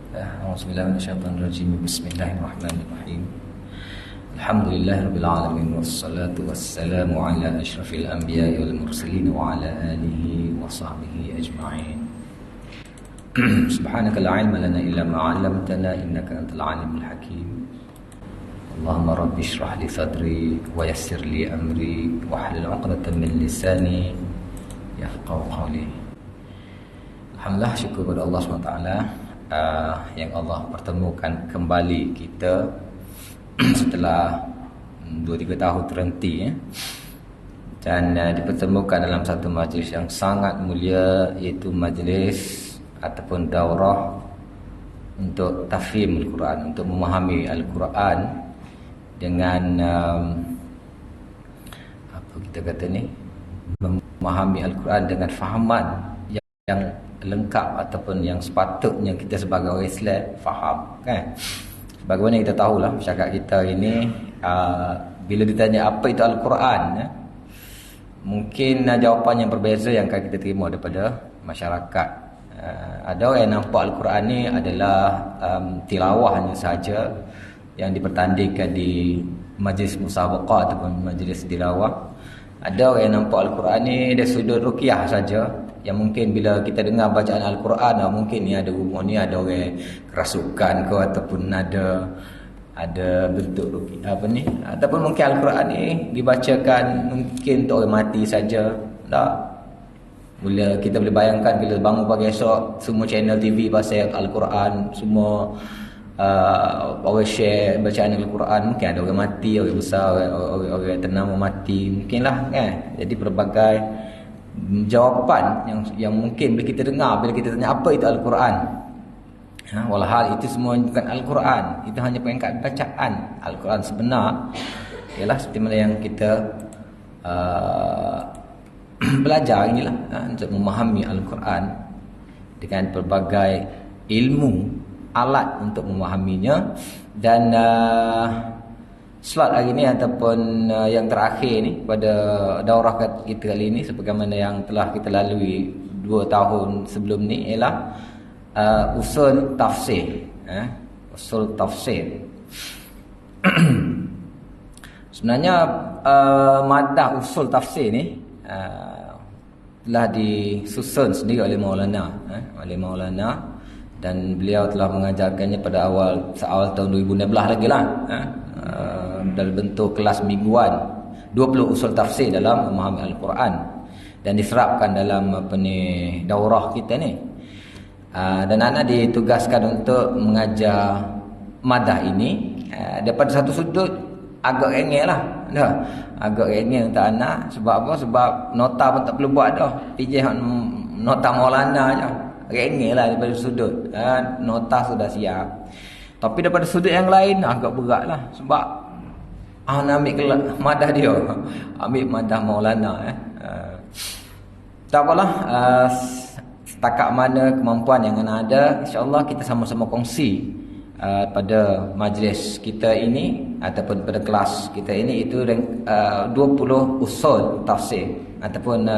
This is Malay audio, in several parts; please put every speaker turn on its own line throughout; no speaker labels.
A'udzubillahiminasyaitonirrajim. Bismillahirrahmanirrahim. Alhamdulillahirabbil alamin wassalatu wassalamu ala asyrafil anbiya'i wal mursalin wa ala alihi wa sahbihi ajma'in. Subhanaka la ilma lana illa ma 'allamtana innaka antal alimul hakim. Allahumma rabbi shrah li sadri wa yassir li amri wahlul 'uqdatam min lisani yafqahu qawli. Alhamdulillah, syukur kepada Allah SWT yang Allah pertemukan kembali kita setelah 2-3 tahun terhenti dan dipertemukan dalam satu majlis yang sangat mulia, iaitu majlis ataupun daurah untuk tafhim Al-Quran, untuk memahami Al-Quran dengan apa kita kata ni, memahami Al-Quran dengan fahaman yang lengkap ataupun yang sepatutnya kita sebagai orang Islam faham, kan? Bagaimana kita tahulah masyarakat kita ini bila ditanya apa itu Al-Quran, mungkin jawapan yang berbeza yang akan kita terima daripada masyarakat. Ada orang yang nampak Al-Quran ni adalah tilawahnya saja yang dipertandingkan di majlis musabaqah ataupun majlis tilawah. Ada orang yang nampak Al-Quran ni dari sudut ruqyah saja, yang mungkin bila kita dengar bacaan Al-Quran, mungkin ni ada rumah ni ada orang kerasukan ke, ataupun ada bentuk apa ni, ataupun mungkin Al-Quran ni dibacakan mungkin untuk orang mati saja. Tak, kita boleh bayangkan bila bangun pagi esok, semua channel TV pasal Al-Quran, semua orang share bacaan Al-Quran. Mungkin ada orang mati, orang besar, orang ternama mati, mungkinlah, kan? Jadi berbagai jawapan yang mungkin bila kita dengar, bila kita tanya apa itu Al-Quran, walhal itu semua bukan Al-Quran, itu hanya peringkat bacaan. Al-Quran sebenar ialah seperti mana yang kita belajar inilah, untuk memahami Al-Quran dengan pelbagai ilmu, alat untuk memahaminya. Dan slot hari ini ataupun yang terakhir ni pada daurah kita kali ini, sebagaimana yang telah kita lalui 2 tahun sebelum ni, ialah usul tafsir. Usul tafsir. Sebenarnya madah usul tafsir ni telah disusun sendiri oleh Maulana, dan beliau telah mengajarkannya pada awal tahun 2016 lagi lah, dalam bentuk kelas mingguan, 20 usul tafsir dalam memahami Al-Quran, dan diserapkan dalam daurah kita ni. Dan anak ditugaskan untuk mengajar madah ini. Daripada satu sudut agak rengek lah, agak rengek untuk anak. Sebab apa? Sebab nota pun tak perlu buat dah, PJ nota Maulana je. Rengek lah daripada sudut, nota sudah siap. Tapi daripada sudut yang lain agak berat lah, sebab nak ambil madah dia, ambil madah Maulana. Tak apalah, setakat mana kemampuan yang ada, insyaAllah kita sama-sama kongsi pada majlis kita ini ataupun pada kelas kita ini, itu 20 usul tafsir, ataupun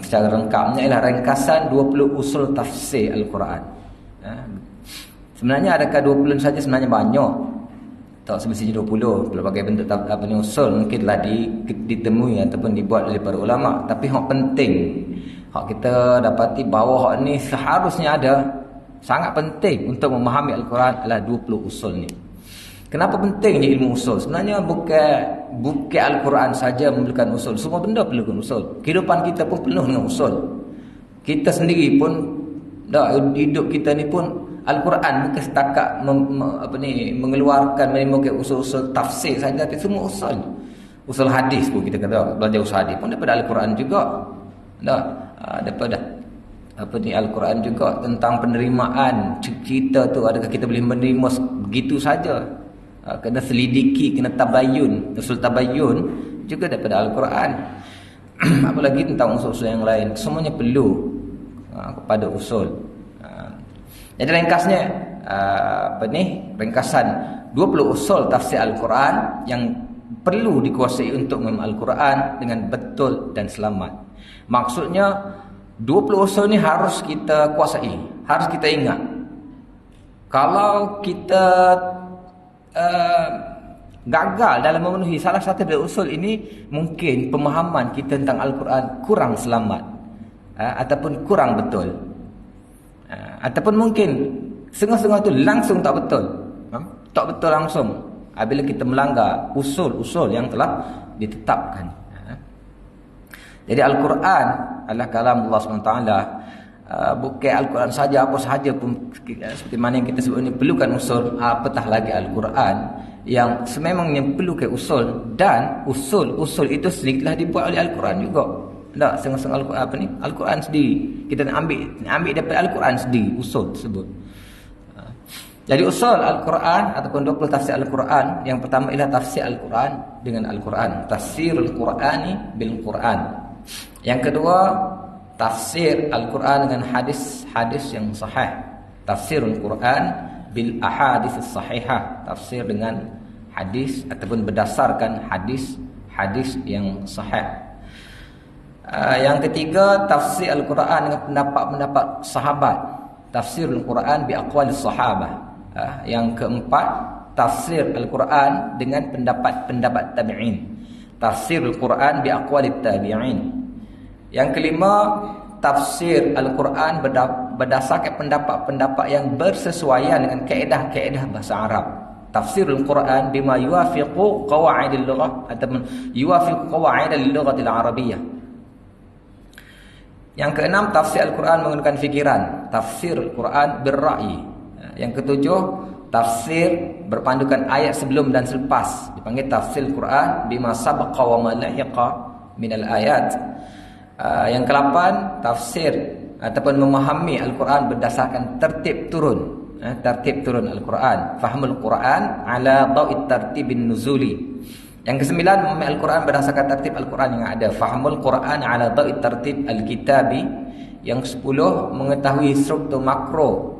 secara lengkapnya ialah ringkasan 20 usul tafsir Al-Quran. Sebenarnya adakah 20 saja? Sebenarnya banyak, tak semestinya 20. Pelbagai bentuk usul mungkin telah ditemui ataupun dibuat oleh para ulama. Tapi hak penting, hak kita dapati bahawa hak ni seharusnya ada, sangat penting untuk memahami Al-Quran adalah 20 usul ni. Kenapa pentingnya ilmu usul? Sebenarnya bukan Al-Quran saja memerlukan usul, semua benda perlukan usul. Kehidupan kita pun penuh dengan usul. Kita sendiri pun, hidup kita ni pun, Al-Quran bukan setakat mengeluarkan menimbulkan usul-usul tafsir saja, tapi semua usul. Usul hadis pun kita kata, belajar usul hadis pun daripada Al-Quran juga. Daripada Al-Quran juga, tentang penerimaan cerita tu, adakah kita boleh menerima begitu saja? Kena selidiki, kena tabayun, usul tabayun juga daripada Al-Quran. Apalagi tentang usul-usul yang lain, semuanya perlu kepada usul. Jadi ringkasnya ringkasan 20 usul tafsir Al-Quran yang perlu dikuasai untuk memahami Al-Quran dengan betul dan selamat. Maksudnya 20 usul ni harus kita kuasai, harus kita ingat, kalau kita gagal dalam memenuhi salah satu dari usul ini, mungkin pemahaman kita tentang Al-Quran kurang selamat, ataupun kurang betul, ataupun mungkin setengah-setengah itu langsung tak betul, tak betul langsung apabila kita melanggar usul-usul yang telah ditetapkan. Jadi Al-Quran adalah kalam Allah SWT. Bukan Al-Quran saja, apa sahaja pun seperti mana yang kita sebut ini perlukan usul, apatah lagi Al-Quran yang sememangnya perlukan usul, dan usul-usul itu sedikitlah dibuat oleh Al-Quran juga. Tak setengah-setengah Al-Quran sendiri. Kita nak ambil daripada Al-Quran sendiri usul tersebut. Jadi usul Al-Quran ataupun 20 tafsir Al-Quran, yang pertama ialah tafsir Al-Quran dengan Al-Quran, tafsirul Qur'ani bil Quran. Yang kedua, tafsir Al-Quran dengan hadis-hadis yang sahih, tafsirul Quran bil ahadits sahihah, tafsir dengan hadis ataupun berdasarkan hadis yang sahih. Yang ketiga, tafsir Al-Quran dengan pendapat-pendapat sahabat, tafsirul Quran bi aqwalis sahabah. Yang keempat, tafsir Al-Quran dengan pendapat-pendapat tabi'in, tafsirul Quran bi aqwalit tabi'in. Yang kelima, tafsir Al-Quran berdasarkan pendapat-pendapat yang bersesuaian dengan kaedah-kaedah bahasa Arab. Tafsirul Quran bima yuwafiqu qawaidil lughah ataupun yuwafiqu qawaidil lughatil arabiyyah. Yang keenam, tafsir Al-Quran menggunakan fikiran, tafsir Al-Quran birra'yi. Yang ketujuh, tafsir berpandukan ayat sebelum dan selepas, dipanggil tafsir Al-Quran bima sabaqa wa ma lahiqa minal ayat. Yang ke-8, tafsir ataupun memahami Al-Quran berdasarkan tertib turun, Al-Quran, fahmul Quran ala dha'it tartibin nuzuli. Yang ke-9, memahami Al-Quran berdasarkan tertib Al-Quran yang ada, fahmul Quran ala dha'it tartib al-kitabi. Yang ke-10, mengetahui struktur makro,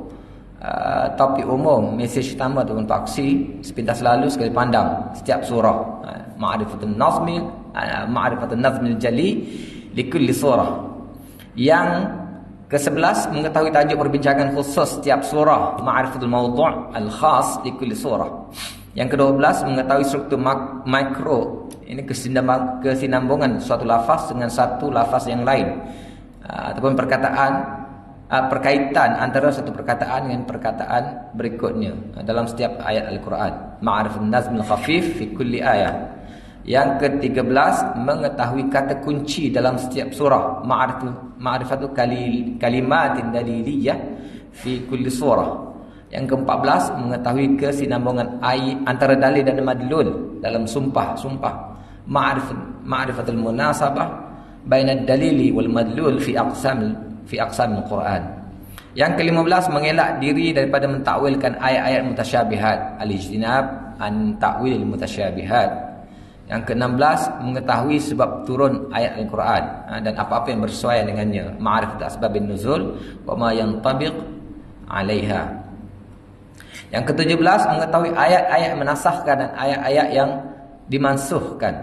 topik umum, mesej utama ataupun paksi sepintas lalu sekali pandang setiap surah, ma'rifatun nazmi, ma'rifatun nazmil jali likulli surah. Yang ke-11, mengetahui tajuk perbincangan khusus setiap surah, ma'rifatul mawdu' al-khas likulli surah. Yang ke-12, mengetahui struktur makro, ini kesinambungan suatu lafaz dengan satu lafaz yang lain, ataupun perkaitan antara satu perkataan dengan perkataan berikutnya dalam setiap ayat Al-Quran, ma'rifatul nazmil khafif fi kulli ayat. Yang ke-13, mengetahui kata kunci dalam setiap surah, ma'rifatu kalimatin daliliyah fi kulli surah. Yang ke-14, mengetahui kesinambungan antara dalil dan madlul dalam sumpah, ma'rifatul munasabah bainad dalili wal madlul fi aqsamil Quran. Yang ke-15, mengelak diri daripada mentakwilkan ayat-ayat mutasyabihat, al-ijtinab an ta'wil mutasyabihat. Yang ke-16, mengetahui sebab turun ayat Al-Quran dan apa-apa yang bersesuaian dengannya, ma'rifat asbabin nuzul wa ma yantabiq 'alaiha. Yang ke-17, mengetahui ayat-ayat menasahkan dan ayat-ayat yang dimansuhkan,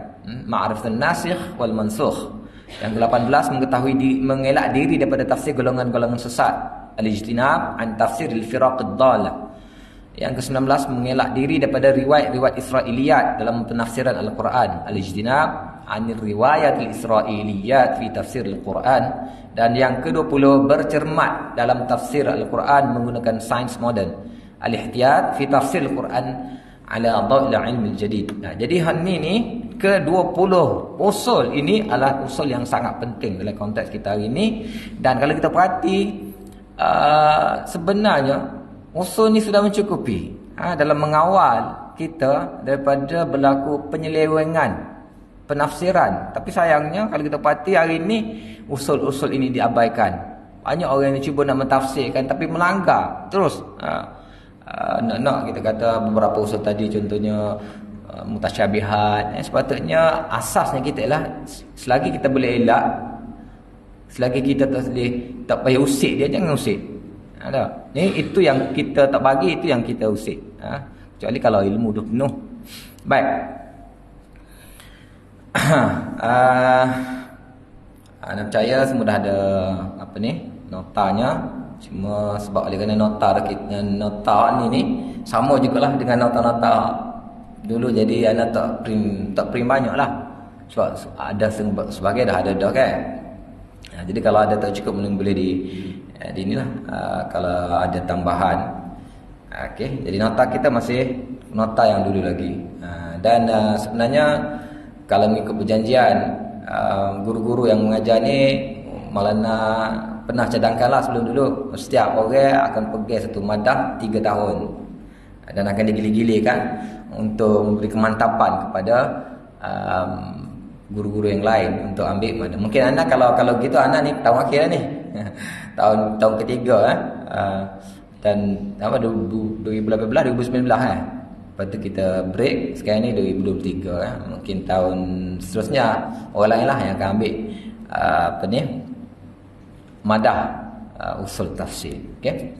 ma'rifatun nasikh wal mansukh. Yang ke-18, mengelak diri daripada tafsir golongan-golongan sesat, al-ijtinab an tafsir al-firaq ad-dalah. Yang ke-19, mengelak diri daripada riwayat-riwayat Israiliyat dalam penafsiran Al-Quran, al-ijtinab anir riwayat al-Israiliyat fi tafsir Al-Quran. Dan yang ke-20, bercermat dalam tafsir Al-Quran menggunakan sains moden, al-ihtiyat fi tafsir Al-Quran ala dha'il ilmi al-jadid. Jadi ini ke-20 usul ini adalah usul yang sangat penting dalam konteks kita hari ini. Dan kalau kita perhati, sebenarnya usul ni sudah mencukupi dalam mengawal kita daripada berlaku penyelewengan penafsiran. Tapi sayangnya kalau kita perhati hari ini, usul-usul ini diabaikan. Banyak orang yang cuba nak mentafsirkan tapi melanggar terus. Nak kita kata beberapa usul tadi, contohnya mutasyabihat, sepatutnya asasnya kita ialah selagi kita boleh elak, selagi kita tak payah usik dia, jangan usik. Itu yang kita tak bagi, itu yang kita usik. Kecuali kalau ilmu dah penuh. Baik. Anda percaya semua dah ada notanya. Cuma sebab oleh kerana nota ni sama jugalah dengan nota-nota dulu, jadi anak tak print banyak lah. Sebab ada sebagai dah ada kan. Jadi kalau ada tak cukup boleh di inilah, kalau ada tambahan. Okey, jadi nota kita masih nota yang dulu lagi. Dan sebenarnya kalau mengikut perjanjian, guru-guru yang mengajar ni Maulana pernah cadangkanlah sebelum dulu, setiap orang akan pergi satu madah 3 tahun dan akan digili-gilikan untuk memberi kemantapan kepada guru-guru yang lain untuk ambil madah. Mungkin anak kalau gitu anak ni tahun akhir ni tahun ketiga dan apa 2018 2019 Lepas tu kita break. Sekarang ni 2023 mungkin tahun seterusnya orang lain lah yang akan ambil madah usul tafsir. Okey.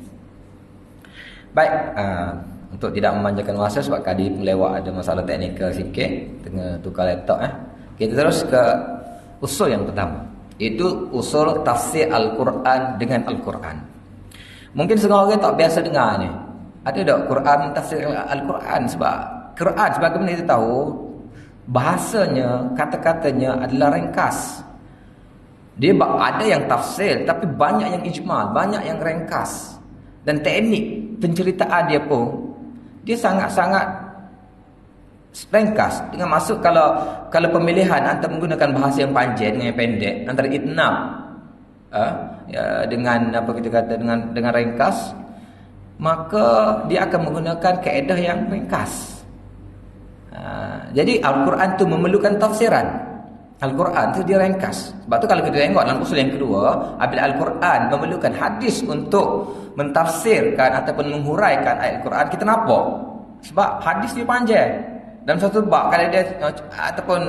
Baik, untuk tidak memanjakan masa sebab tadi melewat ada masalah teknikal sikit, tengah tukar laptop Kita terus ke usul yang pertama, iaitu usul tafsir Al-Quran dengan Al-Quran. Mungkin setengah orang tak biasa dengar ni. Ada tak Quran tafsir Al-Quran? Sebab Quran sebagaimana kita tahu, bahasanya, kata-katanya adalah ringkas. Dia ada yang tafsir, tapi banyak yang ijmal, banyak yang ringkas. Dan teknik penceritaan dia pun, dia sangat-sangat ringkas. Dengan masuk kalau pemilihan antara menggunakan bahasa yang panjang dengan yang pendek, antara itnab dengan apa kita kata dengan ringkas, maka dia akan menggunakan kaedah yang ringkas. Jadi Al-Quran tu memerlukan tafsiran. Al-Quran tu dia ringkas. Sebab tu kalau kita tengok dalam usul yang kedua, apabila Al-Quran memerlukan hadis untuk mentafsirkan ataupun menghuraikan ayat Al-Quran, kita nampak sebab hadis dia panjang. Dalam satu bab kalau dia ataupun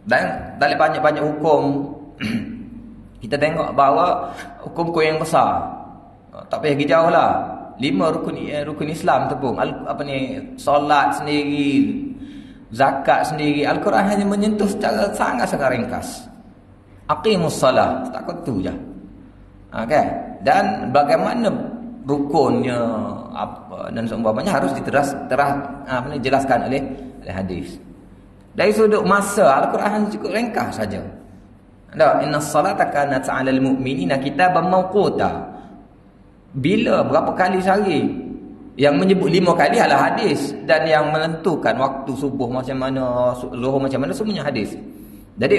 dalam banyak-banyak hukum kita tengok bahawa hukum-hukum yang besar, tak payah pergi jauh lah, 5 rukun Islam tu pun solat sendiri, zakat sendiri, Al-Quran hanya menyentuh secara sangat-sangat ringkas. Aqimus salah, takut tu je. Okay. Dan bagaimana rukunnya apa dan seumpamanya harus jelaskan oleh hadis. Dari sudut masa, Al-Quran hanya cukup ringkas saja. Inna salata kanat 'alal mu'minina kitaban mawquta. Bila berapa kali sehari? Yang menyebut 5 kali adalah hadis, dan yang menentukan waktu subuh macam mana, zuhur macam mana, semuanya hadis. Jadi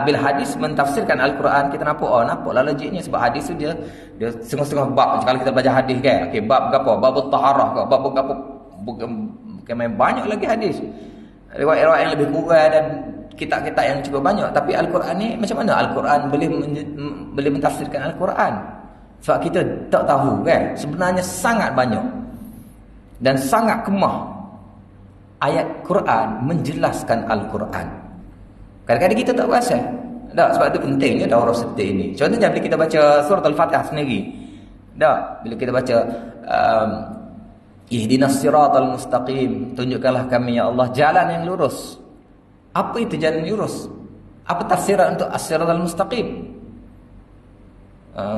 bila hadis mentafsirkan Al-Quran, kita nampaklah logiknya, sebab hadis tu dia setengah-setengah bab. Kalau kita baca hadis kan, okey, bab apa? Bab taharah ke, bab apa? Bukan banyak lagi hadis. Riwayat-riwayat yang lebih kurang dan kitab-kitab yang cukup banyak. Tapi Al-Quran ni macam mana Al-Quran boleh mentafsirkan Al-Quran? Sebab kita tak tahu kan, sebenarnya sangat banyak dan sangat kemah ayat Quran menjelaskan Al-Quran. Kadang-kadang kita tak rasa. Sebab itu pentingnya daurah seperti ini. Contohnya bila kita baca surah Al-Fatihah sendiri. Bila kita baca ihdinas siratal mustaqim, tunjukkanlah kami ya Allah jalan yang lurus. Apa itu jalan yang lurus? Apa tafsiran untuk as-siratal mustaqim?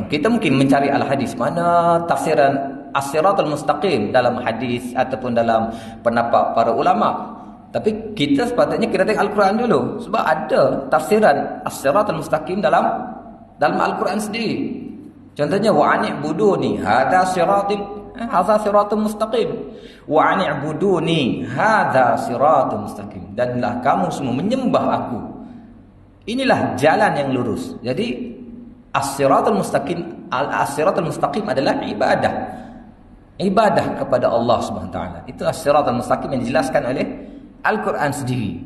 Kita mungkin mencari al-hadis, mana tafsiran as-siratal mustaqim dalam hadis ataupun dalam pendapat para ulama. Tapi kita sepatutnya kita tengok Al-Quran dulu, sebab ada tafsiran as-siratal mustaqim dalam Al-Quran sendiri. Contohnya wa'ani'buduni hadza siratun mustaqim. Wa'ani'buduni hadza siratun mustaqim. Danlah kamu semua menyembah aku. Inilah jalan yang lurus. Jadi as-siratal mustaqim adalah ibadah. Ibadah kepada Allah Subhanahu wa taala. Itu as-siratal mustaqim yang dijelaskan oleh Al-Quran sendiri.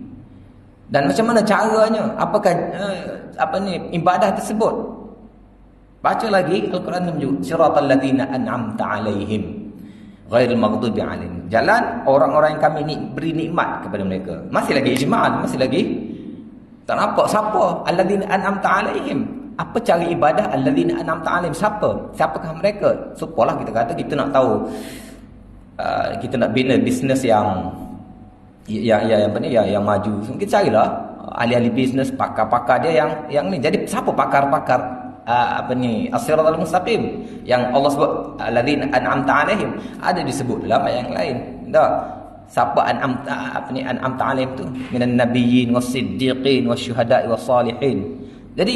Dan macam mana caranya? Apakah ibadah tersebut? Baca lagi Al-Quran menyebut siratal ladzina an'amta 'alaihim ghairil maghdubi 'alaihim. Jalan orang-orang yang kami beri nikmat kepada mereka. Masih lagi ijmal, masih lagi tak nampak siapa alladzina an'amta 'alaihim. Apa cara ibadah alladzina an'amta 'alaihim? Siapakah mereka? Supalah kita kata kita nak tahu, kita nak bina bisnes yang maju. Mungkin carilah ahli-ahli bisnes, pakar-pakar dia yang ni. Jadi siapa pakar-pakar as-siratal mustaqim yang Allah sebut alladzina an'amta alaihim, ada disebut dalam ayat yang lain. Tak, siapa an'amta alaihim tu minan nabiyyin was-siddiqin wasyuhada'i was-salihin. Jadi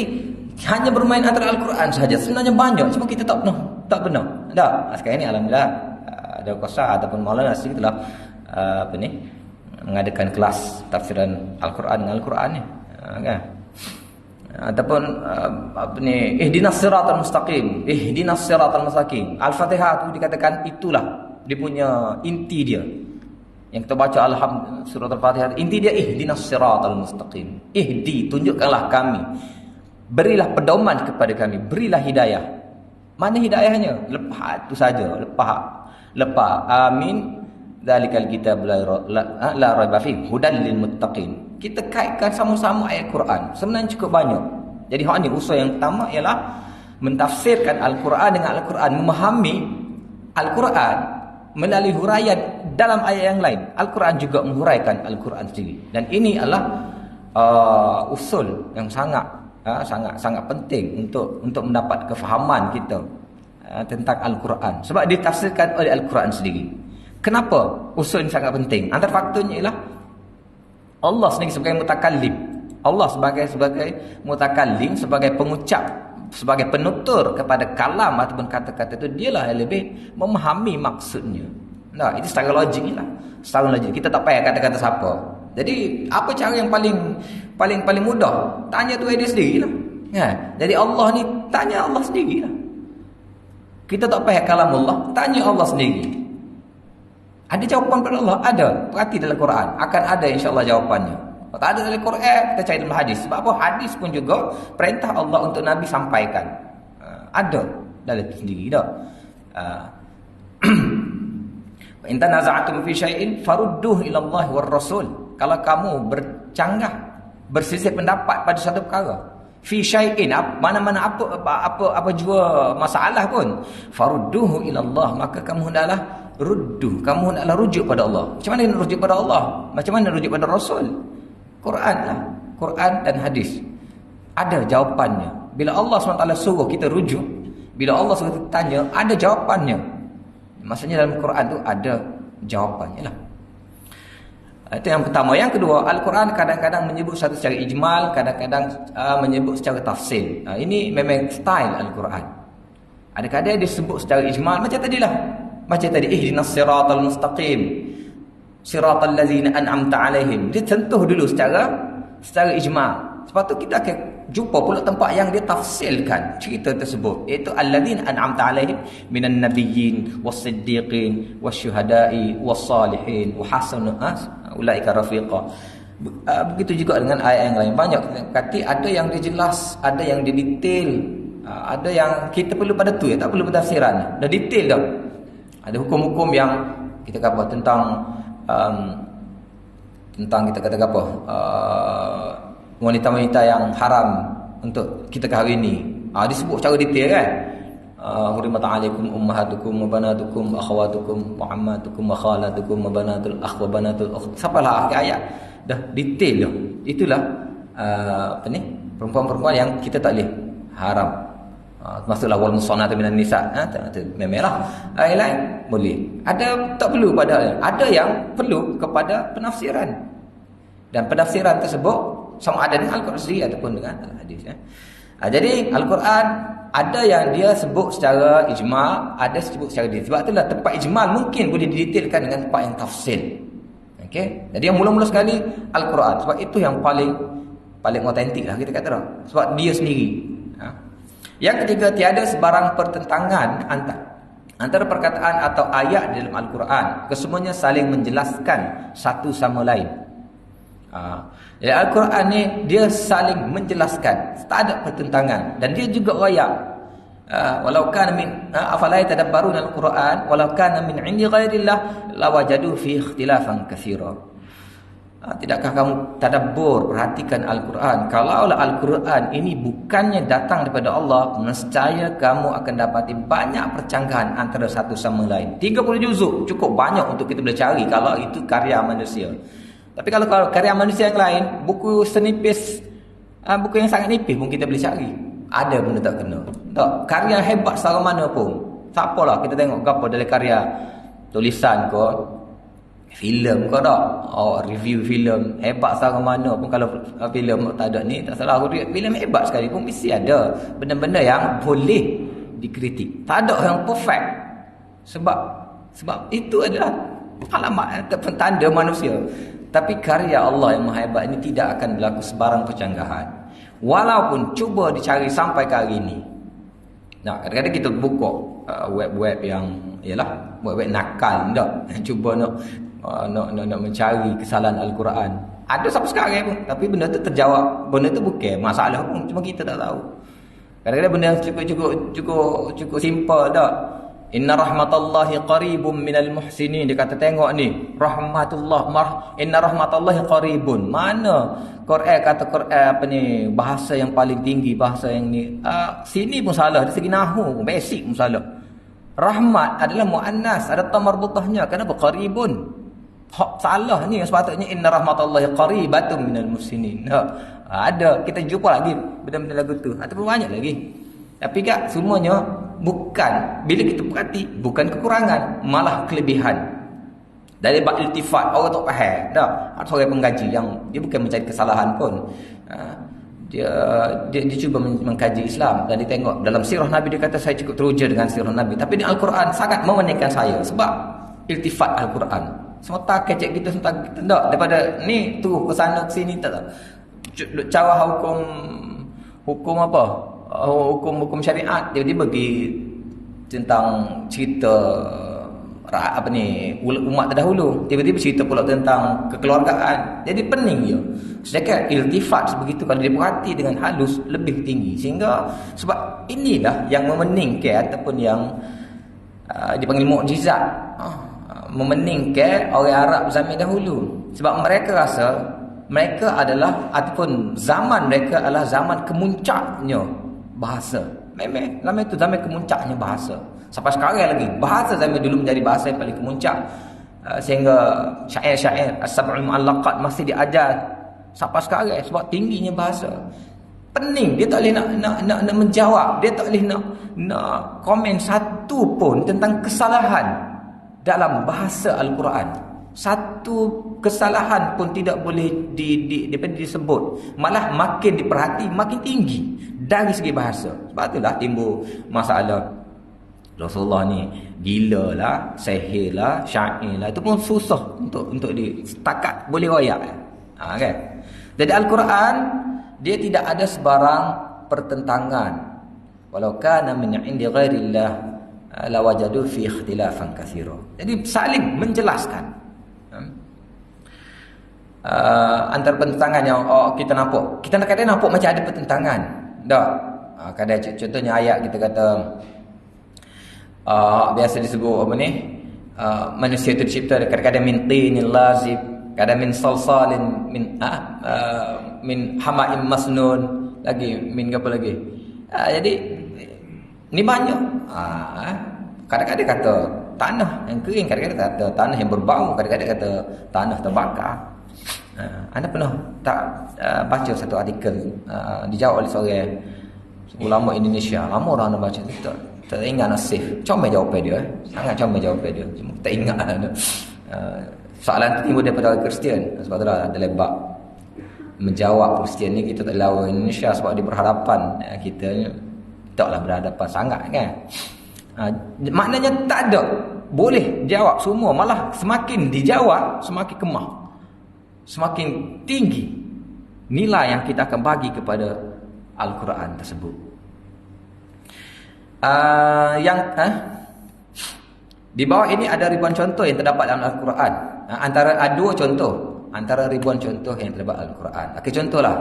hanya bermain antara Al-Quran sahaja sebenarnya banyak, cuma kita tak pernah. Tak, sekarang ni alhamdulillah ada kuasa ataupun Maulana Nasir telah mengadakan kelas tafsiran Al-Quran dengan Al-Quran ni, kan? Ataupun ihdinas siratal mustaqim, Al-Fatihah tu dikatakan itulah dia punya inti dia. Yang kita baca surat Al-Fatihah, inti dia ihdinas siratal mustaqim. Tunjukkanlah kami, berilah pedoman kepada kami, berilah hidayah. Mana hidayahnya? Lepas itu saja, lepas amin zalikal kitab la raiba fihi hudan lil muttaqin. Kita kaitkan sama-sama ayat Quran, sebenarnya cukup banyak. Jadi hak ni usul yang pertama ialah mentafsirkan Al-Quran dengan Al-Quran, memahami Al-Quran melalui huraian dalam ayat yang lain. Al-Quran juga menghuraikan Al-Quran sendiri. Dan ini adalah usul yang sangat penting untuk mendapat kefahaman kita tentang Al-Quran, sebab ditafsirkan oleh Al-Quran sendiri. Kenapa usul ini sangat penting? Antara faktornya ialah Allah sendiri sebagai mutakallim, Allah sebagai mutakallim, sebagai pengucap, sebagai penutur kepada kalam ataupun kata-kata itu, dialah yang lebih memahami maksudnya. Nah, itu secara logik lah. Secara logik kita tak payah kata-kata siapa. Jadi apa cara yang paling mudah? Tanya tu dia sendiri lah. Ya. Jadi Allah ni tanya Allah sendiri lah. Kita tak payah kalam Allah, tanya Allah sendiri. Ada jawapan pada Allah? Ada. Perhati dalam Quran, akan ada insya-Allah jawapannya. Kalau tak ada dalam Quran, kita cari dalam hadis. Sebab apa? Hadis pun juga perintah Allah untuk Nabi sampaikan. Ada dalam itu sendiri dah. In tanaza'tum fi syai'in farudduhu ila Allah war Rasul. Kalau kamu bercanggah, berselisih pendapat pada satu perkara, fi syai'in, mana-mana apa jua masalah pun, farudduhu ila Allah, maka kamu hendaklah kamu hendaklah rujuk pada Allah. Macam mana nak rujuk pada Allah? Macam mana rujuk pada Rasul? Quran lah. Quran dan hadis. Ada jawapannya. Bila Allah SWT suruh kita rujuk, bila Allah suruh kita tanya, ada jawapannya. Maksudnya dalam Quran tu ada jawapannya lah. Itu yang pertama. Yang kedua, Al-Quran kadang-kadang menyebut satu secara ijmal, kadang-kadang menyebut secara tafsil. Ini memang style Al-Quran. Ada-kadang dia sebut secara ijmal, macam tadilah. Macam tadi, ihdinas siratal mustaqim, siratal ladzina an'amta alaihim. Dia sentuh dulu secara ijmal. Sebab tu kita akan jumpa pula tempat yang dia tafsilkan cerita tersebut, iaitu alladzina an'amta alaihim minan nabiyyin was-siddiqin wasyuhada'i was-salihin wa hasuna ulaika rafiqa. Begitu juga dengan ayat yang lain. Banyak kata ada yang dia jelas, ada yang dia detail, ada yang kita perlu pada tu, tak perlu pentafsiran. Dah detail dah. Ada hukum-hukum yang kita kata tentang kita kata apa, wanita-wanita yang haram untuk kita kahwini. Disebut secara detail kan. Hurimat alaikum ummahatukum wa banatukum wa akhawatukum wa ammatukum wa khalatukum wa banatul akh wa banatul ukht. Sampailah akhir ayat. Dah detail dah. Itulah perempuan-perempuan yang kita tak boleh haram. Masuklah wal musannatu minan nisa. Memanglah lain boleh. Ada tak perlu pada, ada yang perlu kepada penafsiran. Dan penafsiran tersebut sama ada dengan Al-Quran sendiri ataupun dengan hadis. Jadi Al-Quran ada yang dia sebut secara ijmal, ada sebut secara detail. Sebab itulah tempat ijmal mungkin boleh didetailkan dengan tempat yang tafsil. Okey. Jadi yang mula-mula sekali Al-Quran, sebab itu yang paling autentik lah kita kata dah. Sebab dia sendiri. Yang ketiga, tiada sebarang pertentangan antara perkataan atau ayat dalam Al-Quran. Kesemuanya saling menjelaskan satu sama lain. Jadi Al-Quran ni dia saling menjelaskan, tak ada pertentangan, dan dia juga royak. Walau kana min afala yatadabbaruna al-Quran walau kana min 'indi ghairillah lawajadu fi ikhtilafan katsira. Tidakkah kamu tadabbur, perhatikan Al-Quran? Kalaulah Al-Quran ini bukannya datang daripada Allah, nescaya kamu akan dapati banyak percanggahan antara satu sama lain. 30 juzuk cukup banyak untuk kita boleh cari kalau itu karya manusia. Tapi kalau karya manusia yang lain, buku senipis, buku yang sangat nipis pun kita boleh cari. Ada benda tak kena. Tak, karya hebat secara mana pun. Tak apalah kita tengok apa dalam karya tulisan ke, filem ke tak. Review filem hebat secara mana pun, kalau filem tak ada ni, tak salah aku filem hebat sekali pun mesti ada benda-benda yang boleh dikritik. Tak ada yang perfect. Sebab itu adalah alamat ataupun tanda manusia. Tapi karya Allah yang maha hebat ini tidak akan berlaku sebarang percanggahan. Walaupun cuba dicari sampai ke hari ini. Nah, kadang-kadang kita buka web-web yang ialah web-web nakal tak. Cuba nak mencari kesalahan Al-Quran. Ada sampai sekarang pun, tapi benda tu terjawab. Benda tu bukan masalah pun, cuma kita tak tahu. Kadang-kadang benda yang cukup simple tak. Inna rahmatallahi qaribun minal muhsinin. Dia kata tengok ni, inna rahmatallahi qaribun. Mana Quran kata Quran bahasa yang paling tinggi, bahasa yang ni. Sini pun salah, dari segi nahwu, basic pun salah. Rahmat adalah muannas, ada ta marbutahnya. Kenapa qaribun? Salah ni sepatutnya inna rahmatallahi qaribatun minal muhsinin. Ada, kita jumpa lagi benda-benda lagu tu ataupun banyak lagi. Tapi tak semuanya bukan, bila kita perhati, bukan kekurangan, malah kelebihan. Dari bab iltifat, orang tak faham dah. Ada seorang pengkaji yang dia bukan mencari kesalahan pun. Dia cuba mengkaji Islam dan dia tengok dalam sirah Nabi, dia kata saya cukup teruja dengan sirah Nabi, tapi di Al-Quran sangat memeningkan saya sebab iltifat Al-Quran. Semata kecek kita semata kita tak daripada ni tu ke sana ke sini tak. Cara hukum apa? Hukum syariat dia bagi tentang cerita umat terdahulu, tiba-tiba cerita pula tentang kekeluargaan. Jadi pening dia. Sedangkan iltifat sebegitu kalau diperhati dengan halus lebih tinggi, sehingga sebab inilah yang memeningkan ataupun yang dipanggil mukjizat, memeningkan orang Arab zaman dahulu. Sebab mereka rasa mereka adalah ataupun zaman mereka adalah zaman kemuncaknya bahasa. Memang lama itu zaman kemuncaknya bahasa. Sampai sekarang lagi bahasa zaman dulu menjadi bahasa yang paling kemuncak, sehingga syair-syair as-sab'ul mu'allaqat masih diajar sampai sekarang sebab tingginya bahasa. Pening, dia tak boleh nak menjawab, dia tak boleh nak komen satu pun tentang kesalahan dalam bahasa Al-Quran. Satu kesalahan pun tidak boleh disebut, malah makin diperhati makin tinggi dari segi bahasa. Sebab itulah timbul masalah Rasulullah ni gila lah, sihir lah, syair lah. Itu pun susah untuk setakat boleh royak kan. Jadi Al-Quran dia tidak ada sebarang pertentangan. Walau kana min 'indi ghairillah la wajadu fi ikhtilafan katsira. Jadi saling menjelaskan antara pertentangan yang kita nampak. Kita kadang nampak macam ada pertentangan. Tak. Kadang contohnya ayat kita kata biasa disebut manusia itu dicipta kadang-kadang min tinil lazib, kadang min salsalin min hama'in masnun, lagi min apa lagi. Jadi ni banyak. Kadang-kadang kata tanah yang kering, kadang-kadang kata tanah yang berbau, kadang-kadang kata tanah terbakar. Anda pernah tak baca satu artikel dijawab oleh seorang ulama Indonesia. Lama orang anda baca tak ingat nasib. Comel jawapan dia, sangat comel jawapan dia. Cuma tak ingat soalan tu timbul daripada orang Kristian. Sebab itulah dalam bab menjawab Kristian ni kita tak lawan Indonesia, sebab dia berhadapan kita taklah berhadapan sangat kan. Maknanya tak ada boleh jawab semua, malah semakin dijawab semakin kemah, semakin tinggi nilai yang kita akan bagi kepada Al-Quran tersebut. Di bawah ini ada ribuan contoh yang terdapat dalam Al-Quran. Antara dua contoh antara ribuan contoh yang terdapat Al-Quran. Okey, contohlah.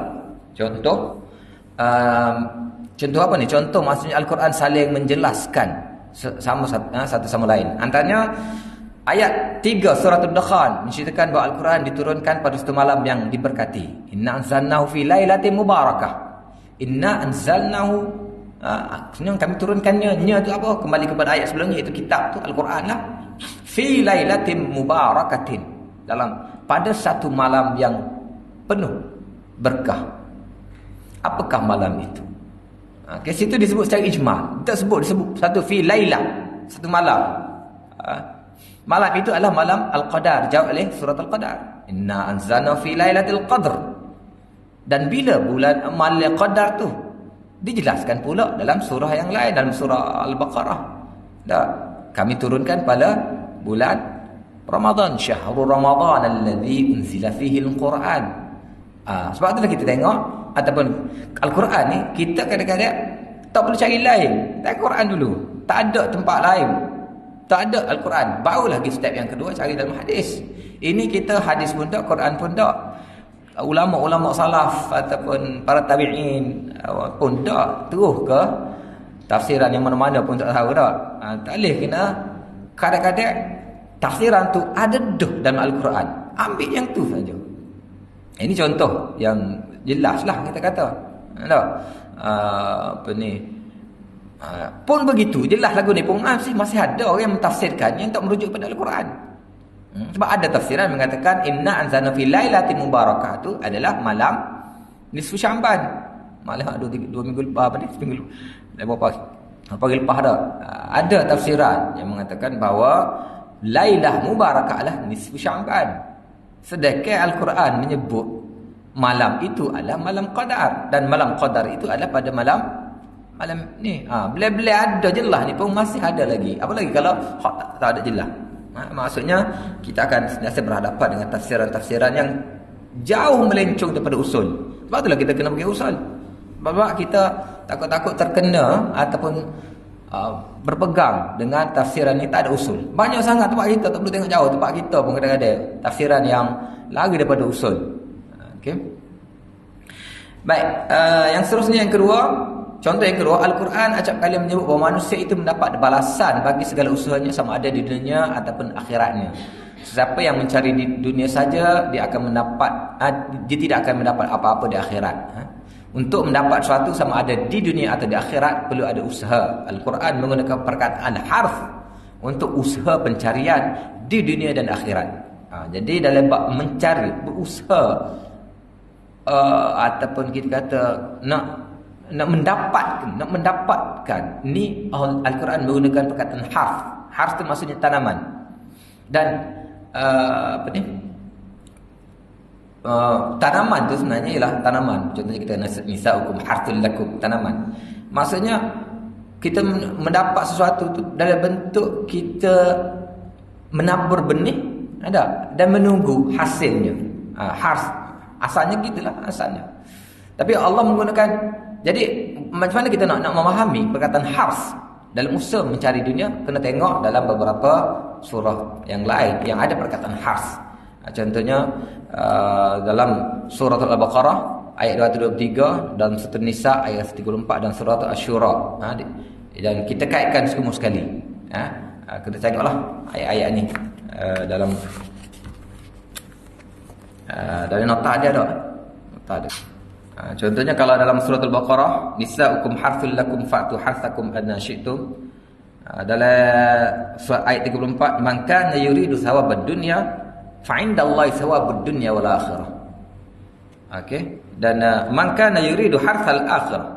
Contoh apa ni? Contoh maksudnya Al-Quran saling menjelaskan satu sama lain. Antaranya ayat 3 surah Ad-Dukhan menceritakan bahawa Al-Quran diturunkan pada satu malam yang diberkati. Inna anzalnahu fi lailatin mubarakah. Inna anzalnahu sebenarnya kami turunkannya. Nya tu apa? Kembali kepada ayat sebelumnya, iaitu kitab tu Al-Quran lah. Fi lailatin mubarakatin, pada satu malam yang penuh berkah. Apakah malam itu? Ke situ disebut secara ijmal. Disebut satu fi lailah, satu malam. Malam itu adalah malam Al-Qadar. Jawab oleh surat Al-Qadar. Inna anzalna fi lailatul qadr. Dan bila bulan malam Qadar tu dijelaskan pula dalam surah yang lain, dalam surah Al-Baqarah. Kami turunkan pada bulan Ramadan, syahrul Ramadan alladzi unzila fihi al-Quran. Sebab itulah kita tengok ataupun Al-Quran ni kita kadang-kadang tak perlu cari lain. Tak Quran dulu. Tak ada tempat lain. Tak ada Al-Quran. Barulah lagi step yang kedua cari dalam hadis. Ini kita hadis pun tak, Quran pun tak. Ulama-ulama salaf ataupun para tabi'in pun tak. Terus ke tafsiran yang mana-mana pun tak tahu tak. Tak boleh, kena kadang-kadang tafsiran tu ada dah dalam Al-Quran. Ambil yang tu saja. Ini contoh yang jelas lah kita kata. Pun begitu, jelas lagu ni pun masih ada orang yang mentafsirkan yang tak merujuk pada Al-Quran. Sebab ada tafsiran mengatakan inna anzalna fi lailatin mubarakah tu adalah malam nisfu Sya'ban. Malam 2 minggu lepas apa ni? Seminggu lepas. Pagi lepas dah. Ada tafsiran yang mengatakan bahawa lailah mubarakah lah nisfu Sya'ban. Sedangkan Al-Quran menyebut malam itu adalah malam Qadar, dan malam Qadar itu adalah pada malam ni. Bila-bila ada jelas ni pun masih ada lagi. Apalagi kalau tak ada jelas. Maksudnya kita akan sentiasa berhadapan dengan tafsiran-tafsiran yang jauh melencong daripada usul. Sebab itulah kita kena pergi usul. Sebab kita takut-takut terkena ataupun berpegang dengan tafsiran ni tak ada usul. Banyak sangat tempat kita tak perlu tengok jauh. Tempat kita pun kadang-kadang tafsiran yang lari daripada usul. Okey. Baik, yang seterusnya yang kedua, contoh yang kedua, Al-Quran acap kali menyebut bahawa manusia itu mendapat balasan bagi segala usahanya sama ada di dunia ataupun akhiratnya. Siapa yang mencari di dunia saja, dia tidak akan mendapat apa-apa di akhirat. Untuk mendapat sesuatu sama ada di dunia atau di akhirat perlu ada usaha. Al-Quran menggunakan perkataan harf untuk usaha pencarian di dunia dan akhirat. Jadi dalam bab mencari, berusaha ataupun kita kata nak mendapatkan ni, Al-Quran menggunakan perkataan harf. Harf itu maksudnya tanaman. Dan tanaman tu sebenarnya ialah tanaman. Contohnya kita nisa'ukum harthul lakum, tanaman. Maksudnya kita mendapat sesuatu tu dalam bentuk kita menabur benih, ada, dan menunggu hasilnya. Harth asalnya gitulah asalnya. Tapi Allah menggunakan, jadi macam mana kita nak memahami perkataan harth dalam usaha mencari dunia? Kena tengok dalam beberapa surah yang lain yang ada perkataan harth. Contohnya dalam surah Al-Baqarah ayat 223 dan surah Nisa ayat 34 dan surah Asy-Syura. Dan kita kaitkan semua sekali. Kita tengoklah ayat-ayat ni dalam nota ada tak? Nota ada. Contohnya kalau dalam surah Al-Baqarah, nisa'ukum harthul lakum fa'tu harthakum anna syi'tum. Dalam surah ayat 34, man kana yuridu thawabad dunya fa'indallahi thawabud dunya wal akhirah. Okey. Dan man kana yuridu harthal akhirah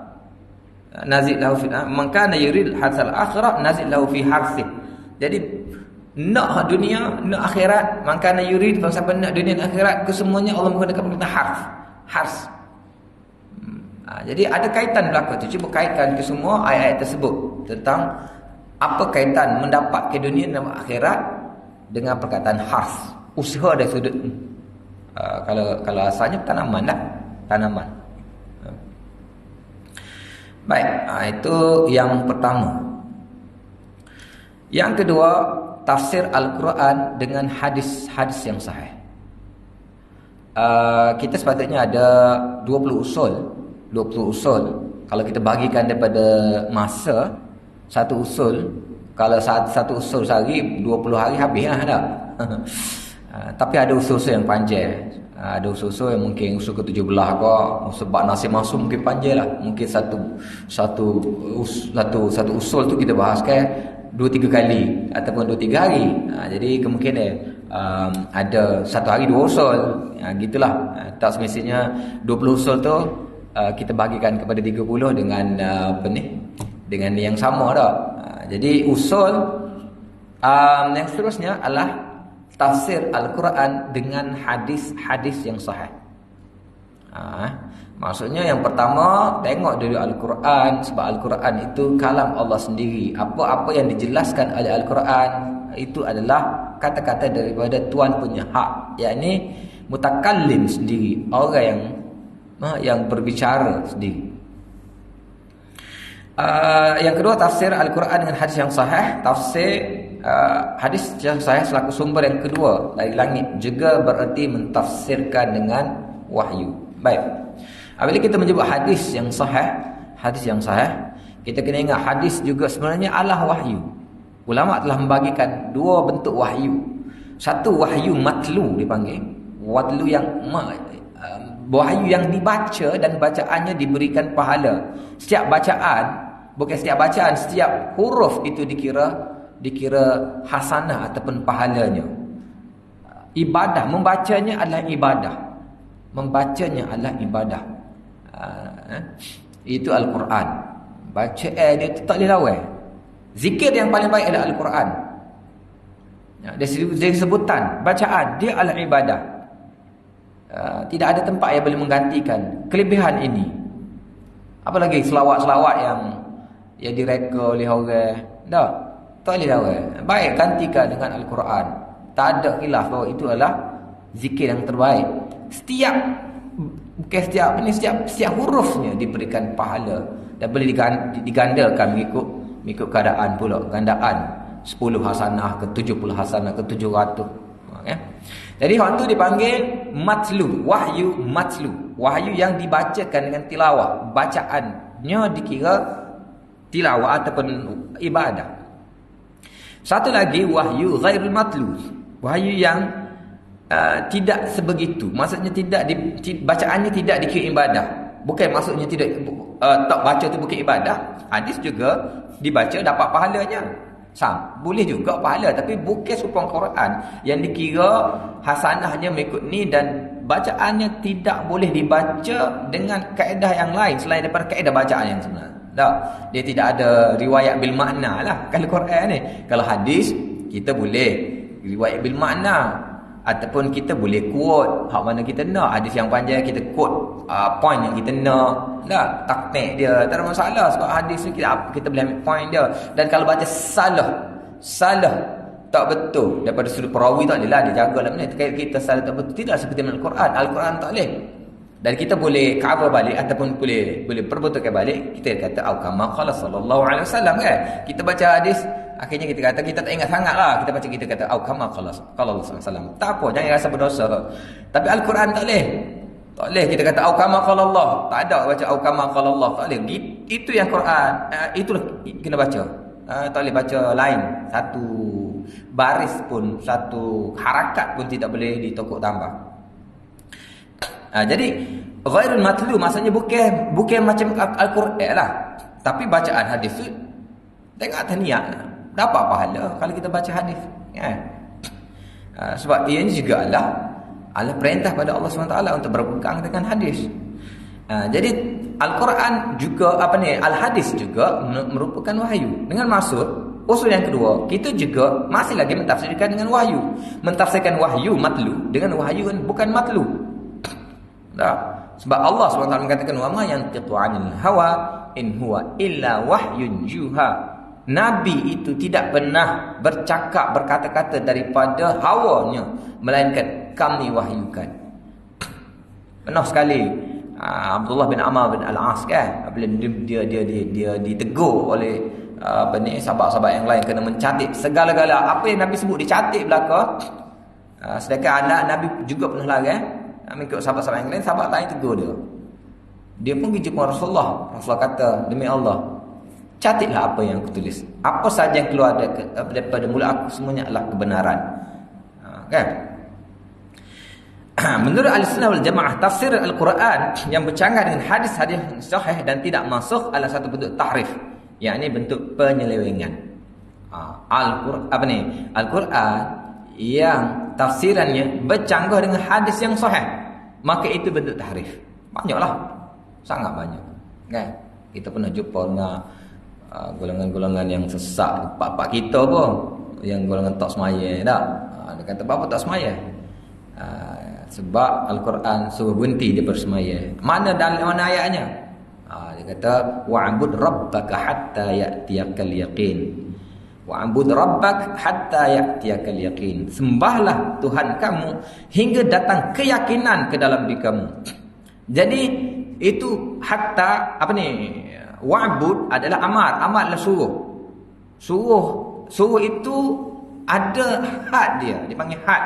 nazid lahu fi man kana yuridu harthal akhirah nazid lahu fi harthi. Jadi nak dunia, nak akhirat, man kana yurid, siapa nak dunia dan akhirat, kesemuanya Allah menggunakan perkataan harf. Jadi ada kaitan belaka tu. Cuba kaitkan ke semua ayat-ayat tersebut tentang apa kaitan mendapat ke dunia dan akhirat dengan perkataan harf. Usaha dari sudut kalau asalnya tanaman lah, tanaman. Baik, itu yang pertama. Yang kedua, tafsir Al-Quran dengan hadis-hadis yang sahih. Kita sepatutnya ada 20 usul. Kalau kita bagikan daripada masa, satu usul, kalau satu usul sehari 20 hari habislah dah. Tapi ada usul-usul yang panjang. Ada usul-usul yang mungkin usul ke-17 ke, sebab nasib masuk mungkin panjang lah. Mungkin satu usul tu kita bahaskan 2-3 kali ataupun 2-3 hari. Jadi kemungkinan ada satu hari 2 usul. Gitulah. Tak semestinya 20 usul tu kita bahagikan kepada 30 dengan dengan yang sama dah. Jadi usul yang seterusnya adalah tafsir Al-Quran dengan hadis-hadis yang sahih. Maksudnya yang pertama, tengok dulu Al-Quran, sebab Al-Quran itu kalam Allah sendiri. Apa-apa yang dijelaskan oleh Al-Quran itu adalah kata-kata daripada Tuhan punya hak, yakni mutakallim sendiri, orang yang berbicara sendiri. Yang kedua, tafsir Al-Quran dengan hadis yang sahih. Tafsir hadis yang sahih selaku sumber yang kedua dari langit juga bererti mentafsirkan dengan wahyu. Baik. Apabila kita menyebut hadis yang sahih, kita kena ingat hadis juga sebenarnya adalah wahyu. Ulama telah membagikan dua bentuk wahyu. Satu, wahyu matlu dipanggil. Wahyu yang dibaca dan bacaannya diberikan pahala. Setiap bacaan, bukan setiap bacaan, setiap huruf itu dikira hasanah ataupun pahalanya. Ibadah, membacanya adalah ibadah. Itu Al-Quran. Baca dia tak boleh lawan. Zikir yang paling baik adalah Al-Quran. Dari sebutan bacaan dia adalah ibadah. Tidak ada tempat yang boleh menggantikan kelebihan ini. Apalagi selawat-selawat yang direka oleh orang, tak boleh lawan. Baik, gantikan dengan Al-Quran. Tak ada khilaf bahawa itu adalah zikir yang terbaik. Setiap hurufnya diberikan pahala dan boleh digandakan mengikut keadaan pula. Gandaan 10 hasanah ke 70 hasanah ke 700. Jadi hal tu dipanggil matlu, wahyu matlu. Wahyu yang dibacakan dengan tilawah. Bacaannya dikira tilawah ataupun ibadah. Satu lagi, wahyu ghairul matlu. Wahyu yang tidak sebegitu. Maksudnya bacaannya tidak dikira ibadah. Bukan maksudnya tak baca tu bukan ibadah. Hadis juga dibaca dapat pahalanya. Boleh juga pahala, tapi bukan serupa Quran yang dikira hasanahnya mengikut ni, dan bacaannya tidak boleh dibaca dengan kaedah yang lain selain daripada kaedah bacaan yang sebenar. Dia tidak ada riwayat bil makna lah. Kalau Quran ni, kalau hadis kita boleh riwayat bil makna, ataupun kita boleh quote hak mana kita nak. Hadis yang panjang kita quote point yang kita nak. Taktik dia tak ada masalah, sebab hadis ni kita boleh ambil point dia. Dan kalau baca salah tak betul daripada sudut perawi, tak boleh lah dia jaga lah benda. Kita salah tak betul, tidak seperti Al-Quran. Al-Quran tak boleh. Dan kita boleh cover balik ataupun boleh perbetulkan balik. Kita kata kama qala sallallahu alaihi wasallam kan. Kita baca hadis, akhirnya kita kata kita tak ingat sangat lah. Kita kata kama qala sallallahu alaihi wasallam. Tak apa, jangan rasa berdosa. Tapi Al-Quran tak boleh. Tak boleh kita kata kama qala Allah. Tak ada baca kama qala Allah. Tak boleh. Itu yang Quran. Itulah kena baca. Tak boleh baca lain. Satu baris pun, satu harakat pun tidak boleh ditokok tambah. Jadi ghairul matlu maksudnya bukan macam Al-Quran lah, tapi bacaan hadis tu tengok atas niat, dapat pahala kalau kita baca hadis kan. Sebab ia ni juga adalah perintah pada Allah SWT untuk berpegang dengan hadis. Jadi Al-Quran juga Al-Hadis juga merupakan wahyu. Dengan maksud usul yang kedua, kita juga masih lagi mentafsirkan dengan wahyu. Mentafsirkan wahyu matlu dengan wahyu bukan matlu. Sebab Allah SWT mengatakan wa ma yantiqu 'anil hawa in huwa illa wahyun yuha. Nabi itu tidak pernah berkata-kata daripada hawanya, melainkan kami wahyukan. Pernah sekali Abdullah bin Amr bin Al-As kan, apabila dia ditegur oleh sahabat-sahabat yang lain kena mencatat segala-gala apa yang Nabi sebut dicatat belaka. Sedangkan anak Nabi juga pernah larang mengikut sahabat-sahabat yang lain, sahabat lain tegur dia pun pergi jumpa Rasulullah kata, demi Allah, catatlah apa yang aku tulis, apa saja yang keluar daripada mulut aku semuanya adalah kebenaran. Kan? Menurut Ahlussunnah wal Jamaah, tafsir Al-Quran yang bercanggah dengan hadis-hadis sahih dan tidak masukh adalah satu bentuk tahrif, yakni bentuk penyelewengan. Al-Quran yang tafsirannya bercanggah dengan hadis yang sahih, maka itu bentuk tahrif. Banyaklah sangat banyak. Kan? Kita pernah jumpa dengan golongan-golongan yang sesat, pak-pak kita pun yang golongan tak semaya tak. Dia kata apa tak semaya? Sebab Al-Quran suruh berhenti dia bersemaya. Mana dalam ayatnya? Dia kata wa'bud rabbaka hatta ya'tiyakal yaqin. Wa'bud rabbak hatta ya'tiyakal yaqin. Sembahlah Tuhan kamu hingga datang keyakinan ke dalam diri kamu. Jadi itu hatta apa ni? Wa'bud adalah amar, amar adalah suruh. Suruh itu ada had dia panggil had.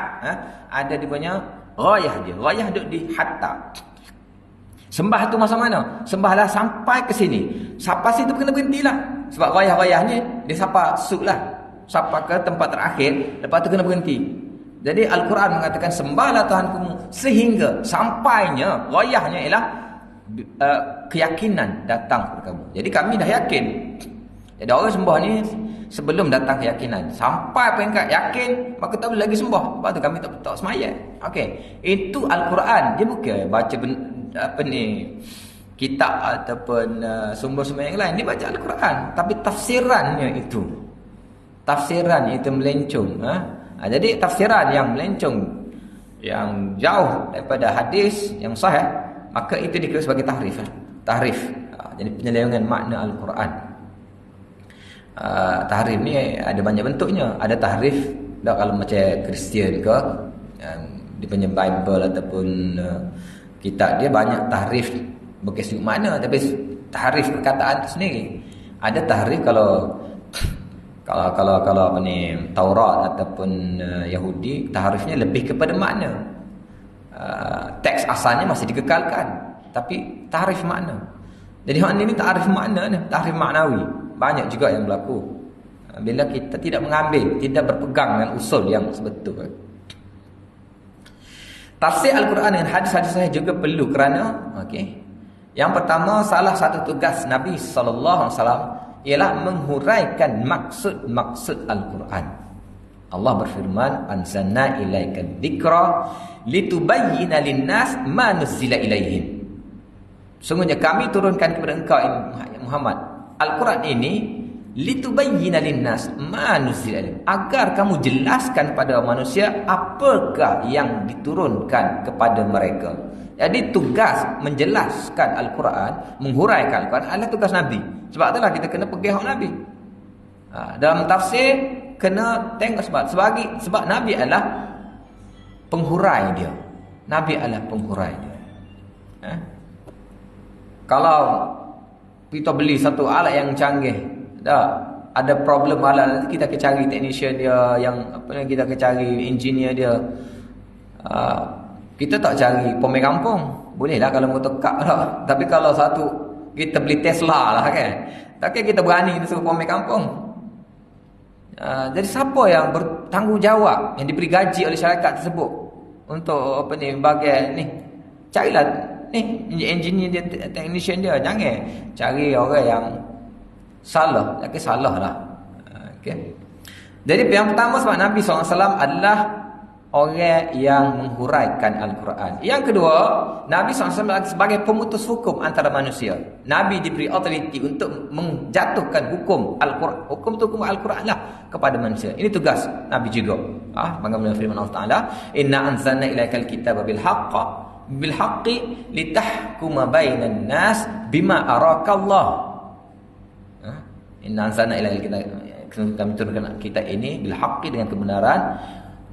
Ada dia punya ghayah dia. Ghayah duduk di hatta. Sembah tu masa mana? Sembahlah sampai ke sini. Sampai situ kena berhentilah. Sebab ghayah-ghayah ni dia sampai suklah. Sampai ke tempat terakhir, lepas tu kena berhenti. Jadi Al-Quran mengatakan sembahlah Tuhan kamu sehingga sampainya ghayahnya ialah keyakinan datang kepada kamu. Jadi kami dah yakin. Jadi orang sembah ni sebelum datang keyakinan, sampai peringkat yakin, maka tak boleh lagi sembah. Sebab tu kami tak semaya. Okey, itu Al-Quran. Dia bukan baca kitab ataupun sumber-sumber yang lain. Dia baca Al-Quran, tapi tafsirannya itu melencong. Jadi tafsiran yang melencong, yang jauh daripada hadis yang sahih, maka itu dikira sebagai tahrif. Jadi penyelewengan makna Al-Quran. Tahrif ni ada banyak bentuknya. Ada tahrif dah kalau macam Kristian ke, dia punya Bible ataupun kitab dia banyak tahrif berkisah makna, tapi tahrif perkataan tu sendiri. Ada tahrif kalau apa ni Taurat ataupun Yahudi, tahrifnya lebih kepada makna. Teks asalnya masih dikekalkan, tapi tahrif makna. Jadi hak ni tahrif makna ni, tahrif maknawi. Banyak juga yang berlaku bila kita tidak mengambil, tidak berpegang dengan usul yang sebetul. Tafsir Al-Quran dengan hadis-hadis saya juga perlu kerana yang pertama, salah satu tugas Nabi SAW ialah menghuraikan maksud-maksud Al-Quran. Allah berfirman, anzalna ilaika dzikra litubayyana lin-nas ma nuzila ilaihim. Sungguhnya kami turunkan kepada engkau Muhammad Al-Quran ini litubayyina lin-nas ma nuzila ilaihim, agar kamu jelaskan pada manusia apakah yang diturunkan kepada mereka. Jadi tugas menjelaskan Al-Quran, menghuraikan Al-Quran adalah tugas Nabi. Sebab itulah kita kena pergi hak Nabi. Dalam tafsir kena tengok sebab Nabi adalah penghurai dia. Nabi adalah penghurai dia. Kalau kita beli satu alat yang canggih, ada problem alat, kita akan cari technician dia, kita akan cari engineer dia. Kita tak cari pemain kampung. Bolehlah kalau motor kak lah. Tapi kalau satu kita beli Tesla lah kan, takkan kita berani kita suruh pemain kampung. Jadi siapa yang bertanggungjawab, yang diberi gaji oleh syarikat tersebut untuk bagian ni, carilah ni engineer dia, technician dia. Jangan cari orang yang salah. Salah lah. Jadi yang pertama, sebab Nabi SAW adalah orang yang menghuraikan Al-Quran. Yang kedua, Nabi SAW sebagai pemutus hukum antara manusia. Nabi diberi authority untuk menjatuhkan hukum Al-Quran. Hukum itu hukum Al-Quran lah kepada manusia. Ini tugas Nabi juga. Bagaimana firman Allah Ta'ala, inna anzalna ilaikal kitaba bil haqqi litahkuma bainan nas bima arakallah. Inna anzalna ilaikal kitaba, kami turunkan kita ini bil haqqi, dengan kebenaran,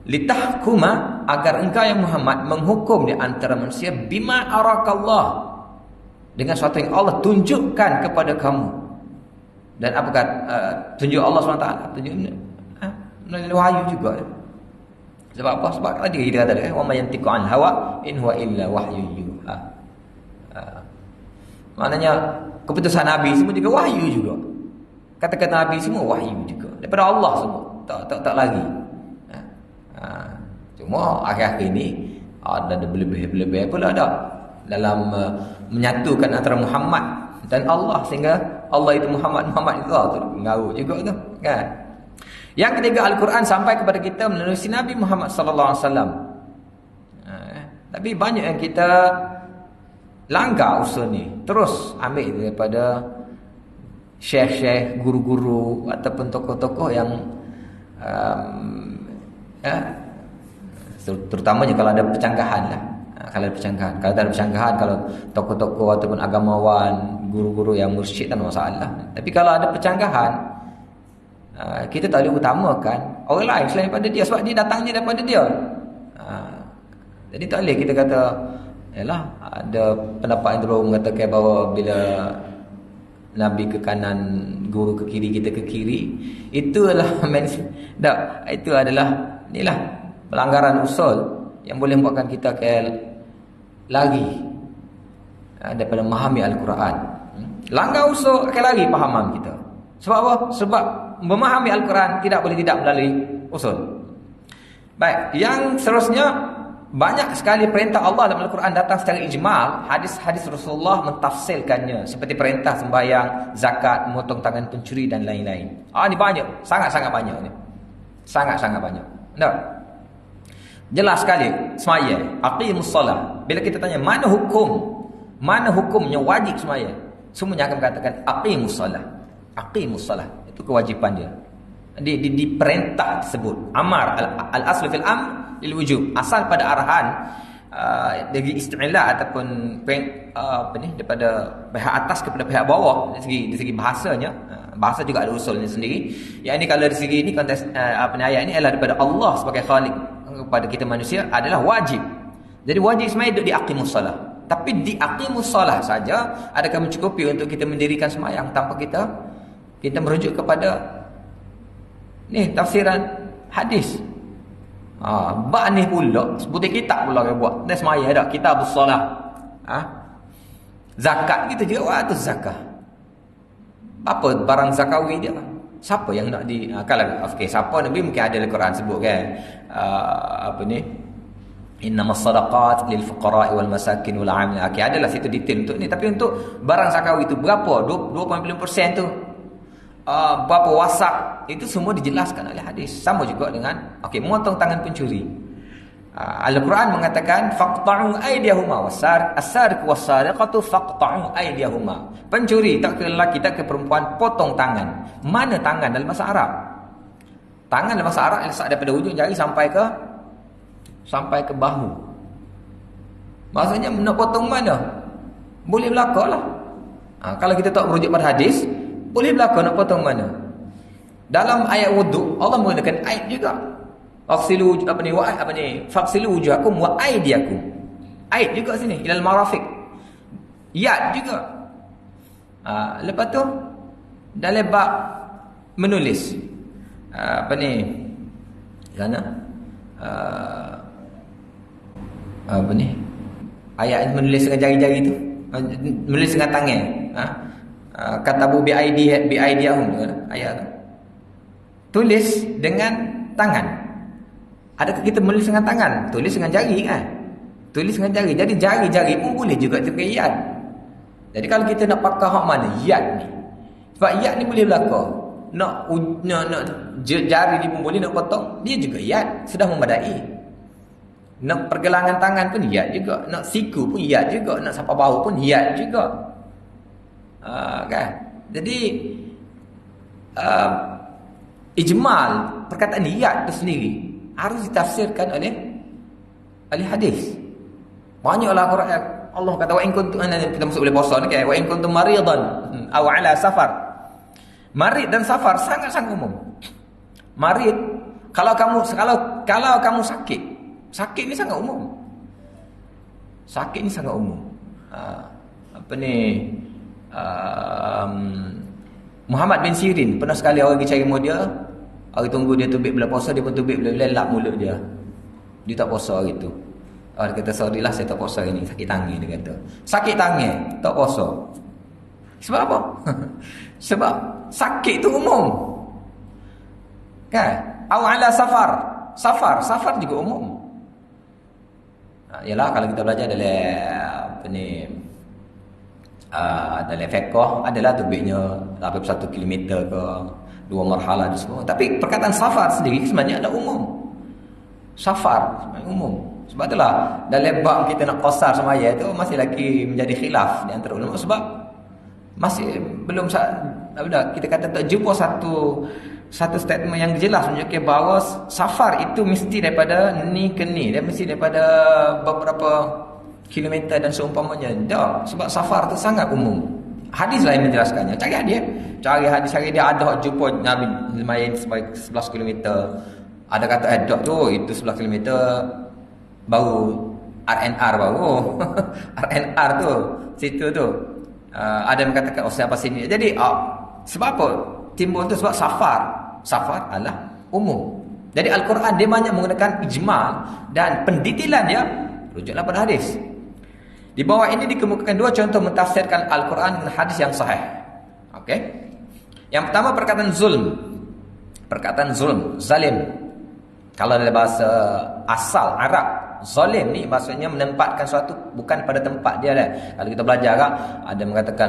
litahkuma, agar engkau yang Muhammad menghukum di antara manusia, bima arakallah, dengan sesuatu yang Allah tunjukkan kepada kamu. Dan apakah tunjuk Allah SWT? Tunjuk melalui wahyu juga. Sebab apa? Sebab tadi kita kata wa may yantiqu an hawa in huwa illa wahyu yuha. Maknanya keputusan Nabi semua juga wahyu juga. Kata-kata Nabi semua wahyu juga daripada Allah semua. Tak lagi. Cuma akhir-akhir ini ada berlebih-lebih pula ada dalam menyatukan antara Muhammad dan Allah, sehingga Allah itu Muhammad itu tu mengarut juga tu kan. Yang ketiga, Al-Quran sampai kepada kita melalui Nabi Muhammad sallallahu alaihi wasallam. Tapi banyak yang kita langgar usul ni, terus ambil daripada syekh-syekh, guru-guru ataupun tokoh-tokoh yang terutamanya kalau ada percanggahan lah. Kalau ada percanggahan, kalau tak ada percanggahan, kalau tokoh-tokoh ataupun agamawan, guru-guru yang mursyid, tak ada masalah. Tapi kalau ada percanggahan, kita tak boleh utamakan orang lain selain daripada dia, sebab dia datangnya daripada dia. Jadi tak boleh kita kata, yalah, ada pendapat yang terlalu mengatakan bahawa bila Nabi ke kanan, guru ke kiri, kita ke kiri, itu adalah inilah pelanggaran usul yang boleh membuatkan kita lari daripada memahami Al-Quran. Langgar usul akan lari pahaman kita. Sebab apa? Sebab memahami Al-Quran tidak boleh tidak melalui usul. Baik, yang seterusnya, banyak sekali perintah Allah dalam Al-Quran datang secara ijmal. Hadis-hadis Rasulullah mentafsirkannya, seperti perintah sembahyang, zakat, memotong tangan pencuri dan lain-lain. Ini banyak, sangat-sangat banyak ni. Sangat-sangat banyak. Tak? Jelas sekali semaya, aqimus solah. Bila kita tanya mana hukumnya wajib semaya, semuanya akan mengatakan aqimus solah. Aqimus solah, itu kewajipan dia. Diperintah tersebut. Amar al-aslu fil lil wujub, asal pada arahan dari istilah ataupun daripada pihak atas kepada pihak bawah, dari segi bahasanya. Bahasa juga ada usulnya sendiri. Yang ini kalau dari segi ini konteks ayat ini adalah daripada Allah sebagai khalik kepada kita manusia adalah wajib. Jadi wajib sembahyang duduk di aqimus solah. Tapi di aqimus solah saja adakah mencukupi untuk kita mendirikan sembahyang tanpa kita merujuk kepada tafsiran hadis. Bab ni pula sebutan kitab pula dia buat. Dia semaya dah kitabus solah. Zakat kita juga waktu zakat. Apa barang zakawi dia? Siapa yang nak kalau siapa Nabi mungkin ada dalam Quran sebut kan. Innamas sadaqat lil fuqara wal masakin wal 'amilin. Adalah situ detail untuk ni, tapi untuk barang zakawi itu berapa? 2.5% tu. Berapa wasak, itu semua dijelaskan oleh hadis. Sama juga dengan memotong tangan pencuri. Al-Quran mengatakan faqta'u aydiyahuma as-sariqu was-sariqatu faqta'u aydiyahuma. Pencuri, tak ke lelaki tak ke perempuan, potong tangan. Mana tangan dalam bahasa Arab? Tangan dalam bahasa Arab letak daripada hujung jari sampai ke bahu. Maksudnya nak potong mana? Boleh belakalah. Kalau kita tak merujuk pada hadis, boleh berlaku nak potong mana? Dalam ayat wuduk Allah menggunakan aid juga. Faghsilu faghsilu wujuhakum wa aydiyakum. Aid juga sini ilal marafiq. Yad juga. Lepas tu dalam bab menulis sana ayat menulis dengan jari-jari tu, menulis dengan tangan. Katabu bi aidiyahum ayat tu. Tulis dengan tangan. Adakah kita menulis dengan tangan? Tulis dengan jari kan? Tulis dengan jari. Jadi jari-jari pun boleh juga pakai yad. Jadi kalau kita nak pakai hak mana yad ni? Sebab yad ni boleh berlaku. Nak jari ni pun boleh nak potong, dia juga yad, sudah memadai. Nak pergelangan tangan pun yad juga, nak siku pun yad juga, nak sapak bahu pun yad juga. Kan? Jadi ijmal perkataan yad itu sendiri harus ditafsirkan oleh hadis. Banyaklah Quran Allah kata wa in kuntum, kita masuk boleh puasa ni kan, wa in kuntum maridan aw ala safar. Marid dan safar sangat-sangat umum. Marid, kalau kamu sakit ni sangat umum. Sakit ni sangat umum. Muhammad bin Sirin pernah sekali orang pergi cari mulut dia. Hari tunggu dia tubik bila puasa, dia pun tubik bila lelap mulut dia. Dia tak puasa hari tu. Dia kata sorry lah, saya tak puasa hari ni, sakit tangan. Dia kata sakit tangan tak puasa. Sebab apa? Sebab sakit tu umum kan. Awala safar juga umum. Yalah kalau kita belajar dalam dalam fiqh adalah tubiknya 81 km ke 2 marhalah semua. Tapi perkataan safar sendiri sebenarnya ada umum. Safar sebenarnya umum. Sebab itulah dalam bab kita nak qasar semaya tu masih lagi menjadi khilaf di antara ulama, sebab masih belum kita kata tak jumpa satu statement yang jelas menunjukkan bahawa safar itu mesti daripada ni ke ni, dia mesti daripada beberapa kilometer dan seumpamanya. Tak, sebab safar tu sangat umum. Hadis lain menjelaskannya. Cari hadis dia ada jumpa Nabi main 11 kilometer. Ada kata dok tu itu 11 kilometer baru RNR baru. RNR tu situ tu. Ada yang mengatakan siapa sini. Jadi sebab apa timbul tu? Sebab safar adalah umum. Jadi Al-Quran dia banyak menggunakan ijma' dan pendetailan dia rujuklah pada hadis. Di bawah ini dikemukakan dua contoh mentafsirkan Al-Quran dengan hadis yang sahih. Okey. Yang pertama perkataan zulm. Perkataan zulm, zalim. Kalau dalam bahasa asal Arab, zalim ni maksudnya menempatkan sesuatu bukan pada tempat dia lah. Kalau kita belajar ada mengatakan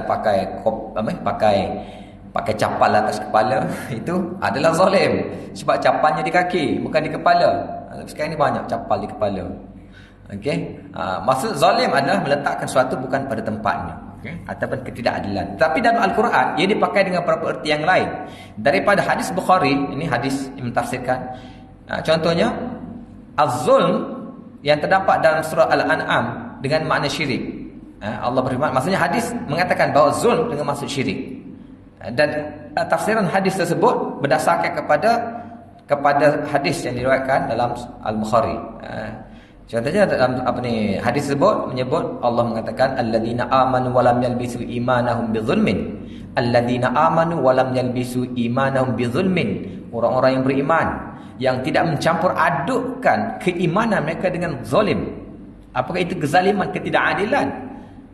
pakai capal atas kepala itu adalah zalim. Sebab capalnya di kaki bukan di kepala. Sekarang ni banyak capal di kepala. Okey. Maksud zalim adalah meletakkan sesuatu bukan pada tempatnya. Okay. Ataupun ketidakadilan. Tapi dalam Al-Quran ia dipakai dengan beberapa erti yang lain. Daripada hadis Bukhari, ini hadis yang mentafsirkan. Contohnya az-zulm yang terdapat dalam surah Al-An'am dengan makna syirik. Allah berfirman, maksudnya hadis mengatakan bahawa zulm dengan maksud syirik. Dan tafsiran hadis tersebut berdasarkan kepada hadis yang diriwayatkan dalam Al-Bukhari. Contohnya dalam hadis tersebut menyebut Allah mengatakan alladzina amanu wa lam yalbisu imanahum bizulmin. Alladzina amanu wa lam yalbisu imanahum bizulmin. Orang-orang yang beriman yang tidak mencampur adukkan keimanan mereka dengan zalim. Apakah itu kezaliman, ketidakadilan?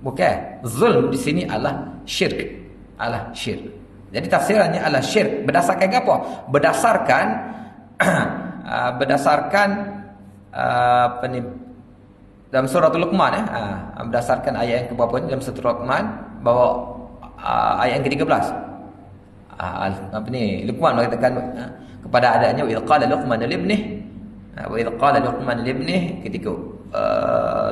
Bukan. Zulm di sini adalah syirk. Jadi tafsirannya adalah syirk. Berdasarkan apa? Berdasarkan dalam surah Luqman berdasarkan ayat yang keberapa dalam surah Luqman, bahawa ayat yang ke-13 Luqman mengatakan kepada adanya wa qala Luqman li ibnih, ketika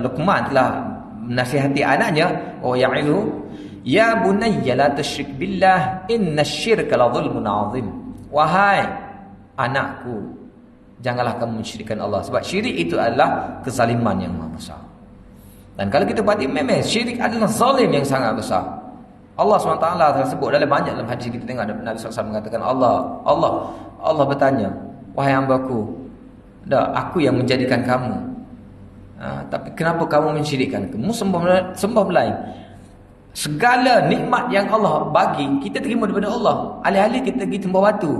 Luqman telah menasihati anaknya, ya'izu ya bunayya la tusyrik billah innasyirka la zulmun 'azim. Wahai anakku, janganlah kamu mensyirikkan Allah, sebab syirik itu adalah kezaliman yang maha besar. Dan kalau kita perhati, memang syirik adalah zalim yang sangat besar. Allah SWT tersebut dalam banyak dalam hadis kita tengok Nabi SAW mengatakan Allah bertanya, wahai hamba-Ku, aku yang menjadikan kamu, tapi kenapa kamu mensyirikkan? Kamu sembah lain. Segala nikmat yang Allah bagi kita terima daripada Allah. Alih-alih kita pergi sembah batu.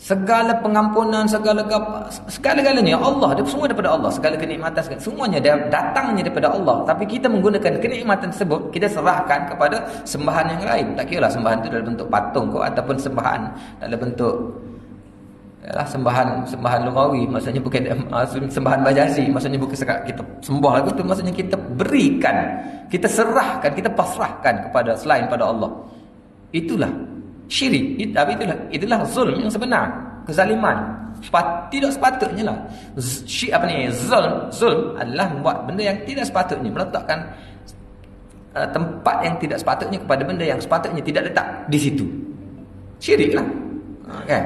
Segala pengampunan, segala-galanya Allah, dia semua daripada Allah. Segala kenikmatan, semuanya datangnya daripada Allah. Tapi kita menggunakan kenikmatan tersebut, kita serahkan kepada sembahan yang lain. Tak kira lah sembahan itu dalam bentuk patung ataupun sembahan dalam bentuk sembahan lugawi, maksudnya bukan sembahan bajazi, maksudnya bukan sekat kita sembah lagu tu, maksudnya kita berikan, kita serahkan, kita pasrahkan kepada selain pada Allah. Itulah syirik. Itulah zulm yang sebenar, kezaliman. Tidak sepatutnya lah. Zulm adalah membuat benda yang tidak sepatutnya, meletakkan tempat yang tidak sepatutnya kepada benda yang sepatutnya tidak letak di situ. Syirik lah. Okay.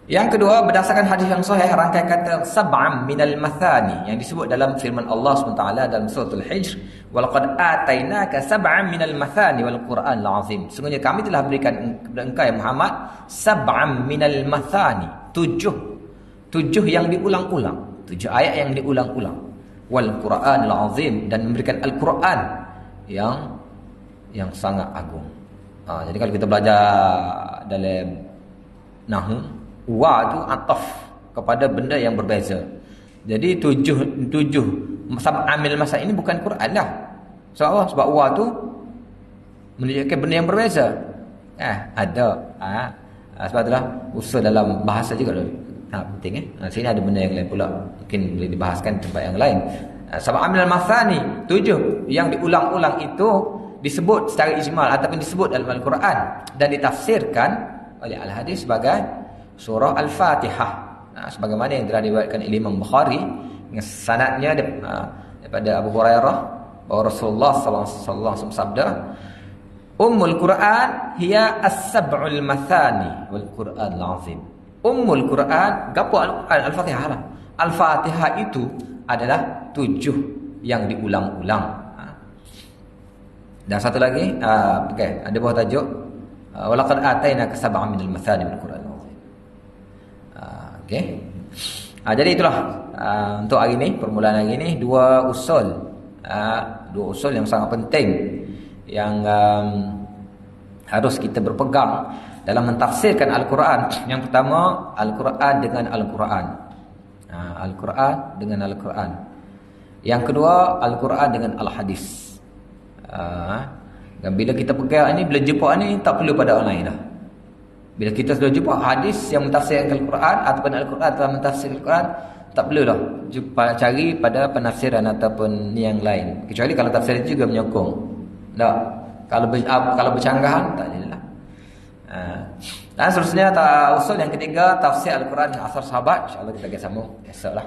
Yang kedua, berdasarkan hadis yang sahih, rangkai kata sab'am minal mathani yang disebut dalam firman Allah SWT dalam surah Al-Hijr, walaqad atainaka sab'am minal mathani wal Qur'an al-azim. Sungguhnya kami telah berikan kepada engkau ya Muhammad sab'am minal mathani, tujuh yang diulang-ulang, 7 ayat yang diulang-ulang, wal Qur'an al-azim, dan memberikan Al-Quran yang sangat agung. Jadi kalau kita belajar dalam nahwu, wa itu ataf kepada benda yang berbeza. Jadi tujuh amil masa ini bukan Quran dah. Sebab wa tu menunjukkan benda yang berbeza. Ada. Sebab itulah usul dalam bahasa juga penting. Sini ada benda yang lain pula, mungkin boleh dibahaskan tempat yang lain. Sebab amil masa ni 7 yang diulang-ulang itu disebut secara ijmal ataupun disebut dalam Al-Quran dan ditafsirkan oleh Al-Hadis sebagai surah Al-Fatihah. sebagaimana yang telah diriwayatkan oleh Imam Bukhari dengan sanadnya daripada Abu Hurairah bahawa Rasulullah sallallahu alaihi wasallam sabda, Ummul Quran hiya as-sab'ul mathani wal Quran al-azim. Ummul Quran, gapo Al-Quran, Al-Fatihah lah. Al-Fatihah itu adalah 7 yang diulang-ulang. Dan satu lagi, okey, ada buah tajuk walaqad atainaka sab'an minal mathani bil Quran al-azim. Okey. Jadi itulah untuk hari ini, permulaan hari ini, dua usul yang sangat penting yang harus kita berpegang dalam mentafsirkan Al-Quran. Yang pertama, Al-Quran dengan Al-Quran. Al-Quran dengan Al-Quran. Yang kedua, Al-Quran dengan Al-Hadis. Dan bila kita pegang ini, bila jumpa ini, tak perlu pada orang lain dah. Bila kita sudah jumpa hadis yang mentafsirkan Al-Quran ataupun Al-Quran telah mentafsirkan Al-Quran, tak perlu dah cari pada penafsiran ataupun yang lain. Kecuali kalau tafsir itu juga menyokong. Tak. Kalau bercanggahan, tak adalah. Dan seterusnya usul yang ketiga, tafsir Al-Quran dengan asar sahabat. InsyaAllah kita akan sambung esok lah.